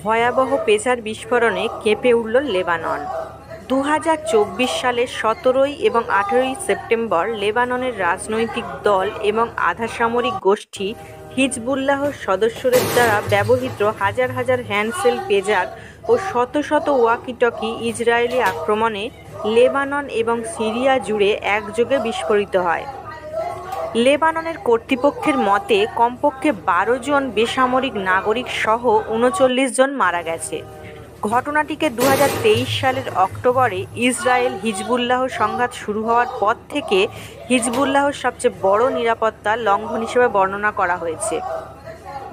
ভয়াবহ পেসার বিস্ফোরণে কেঁপে উঠল লেবানন। 2024 সালের 17 এবং 18 সেপ্টেম্বর লেবাননের রাজনৈতিক দল এবং আধা সামরিক গোষ্ঠী হিজবুল্লাহর সদস্যদের দ্বারা ব্যবহৃত হাজার হাজার হ্যান্ডসেল পেজার ও শত শত ওয়াকি-টকি ইসরায়েলি আক্রমণে লেবানন এবং সিরিয়া জুড়ে একযোগে বিস্ফোরিত হয়। লেবাননের কর্তৃপক্ষের মতে কমপক্ষে 12 জন বেসামরিক নাগরিক সহ 39 জন মারা গেছে। ঘটনাটিকে 2023 সালের অক্টোবরে ইসরায়েল হিজবুল্লাহ সংঘাত শুরু হওয়ার পর থেকে হিজবুল্লাহর সবচেয়ে বড় নিরাপত্তা লঙ্ঘন হিসেবে বর্ণনা করা হয়েছে।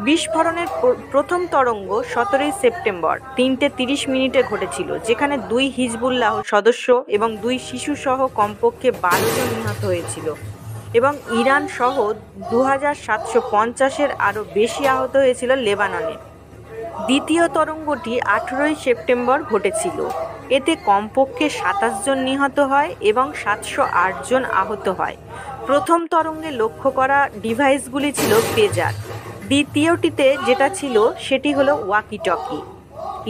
বিস্ফোরণের প্রথম তরঙ্গ 17 সেপ্টেম্বর 3:30 ঘটেছিল, যেখানে 2 হিজবুল্লাহ সদস্য এবং 2 শিশু সহ কমপক্ষে 12 জন নিহত হয়েছিল এবং ইরান সহ 2750-এর আরও বেশি আহত হয়েছিল লেবাননে। দ্বিতীয় তরঙ্গটি 18 সেপ্টেম্বর ঘটেছিল। এতে কমপক্ষে 27 জন নিহত হয় এবং 708 জন আহত হয়। প্রথম তরঙ্গে লক্ষ্য করা ডিভাইসগুলি ছিল পেজার। দ্বিতীয়টিতে যেটা ছিল সেটি হলো ওয়াকি-টকি।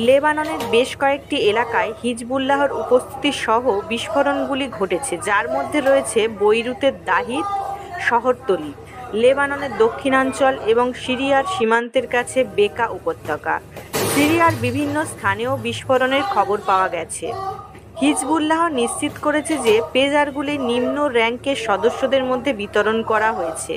লেবাননের বেশ কয়েকটি এলাকায় হিজবুল্লাহর উপস্থিতি সহ বিস্ফোরণগুলি ঘটেছে, যার মধ্যে রয়েছে বৈরুতের দাহিদ শহরতলি, লেবাননের দক্ষিণাঞ্চল এবং সিরিয়ার সীমান্তের কাছে বেকা উপত্যকা। সিরিয়ার বিভিন্ন স্থানেও বিস্ফোরণের খবর পাওয়া গেছে। হিজবুল্লাহ নিশ্চিত করেছে যে পেজারগুলি নিম্ন র্যাঙ্কের সদস্যদের মধ্যে বিতরণ করা হয়েছে।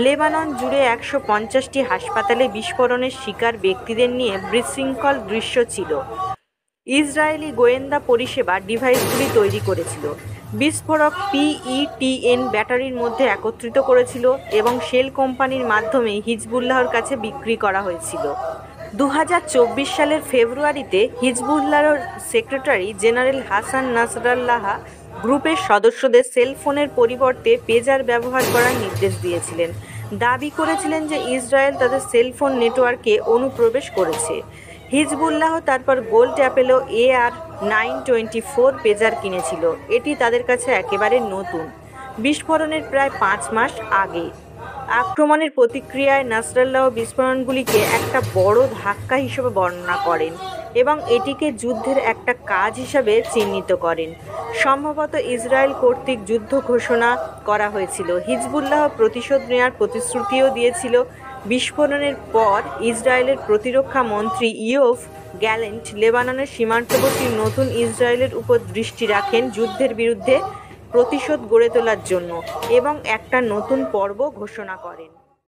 লেবানন জুড়ে 150টি হাসপাতালে বিস্ফোরণের শিকার ব্যক্তিদের নিয়ে বিশৃঙ্খল দৃশ্য ছিল। ইসরায়েলি গোয়েন্দা পরিষেবা ডিভাইসগুলি তৈরি করেছিল, বিস্ফোরক PETN ব্যাটারির মধ্যে একত্রিত করেছিল এবং শেল কোম্পানির মাধ্যমে হিজবুল্লাহর কাছে বিক্রি করা হয়েছিল। 2024 সালের ফেব্রুয়ারিতে হিজবুল্লাহর সেক্রেটারি জেনারেল হাসান নাসরাল্লাহ গ্রুপের সদস্যদের সেলফোনের পরিবর্তে পেজার ব্যবহার করার নির্দেশ দিয়েছিলেন, দাবি করেছিলেন যে ইসরায়েল তাদের সেলফোন নেটওয়ার্কে অনুপ্রবেশ করেছে। হিজবুল্লাহ তারপর গোল্ড অ্যাপেলো AR-924 পেজার কিনেছিল। এটি তাদের কাছে একেবারে নতুন, বিস্ফোরণের প্রায় 5 মাস আগে। আক্রমণের প্রতিক্রিয়ায় নাসরাল্লাহ বিস্ফোরণগুলিকে একটা বড় ধাক্কা হিসেবে বর্ণনা করেন এবং এটিকে যুদ্ধের একটা কাজ হিসাবে চিহ্নিত করেন। সম্ভবত ইসরায়েল কর্তৃক যুদ্ধ ঘোষণা করা হয়েছিল। হিজবুল্লাহ প্রতিশোধ নেওয়ার প্রতিশ্রুতিও দিয়েছিল। বিস্ফোরণের পর ইসরায়েলের প্রতিরক্ষা মন্ত্রী ইয়োভ গ্যালেন্ট লেবাননের সীমান্তবর্তী নতুন ইসরায়েলের উপর দৃষ্টি রাখেন যুদ্ধের বিরুদ্ধে প্রতিশোধ গড়ে তোলার জন্য এবং একটা নতুন পর্ব ঘোষণা করেন।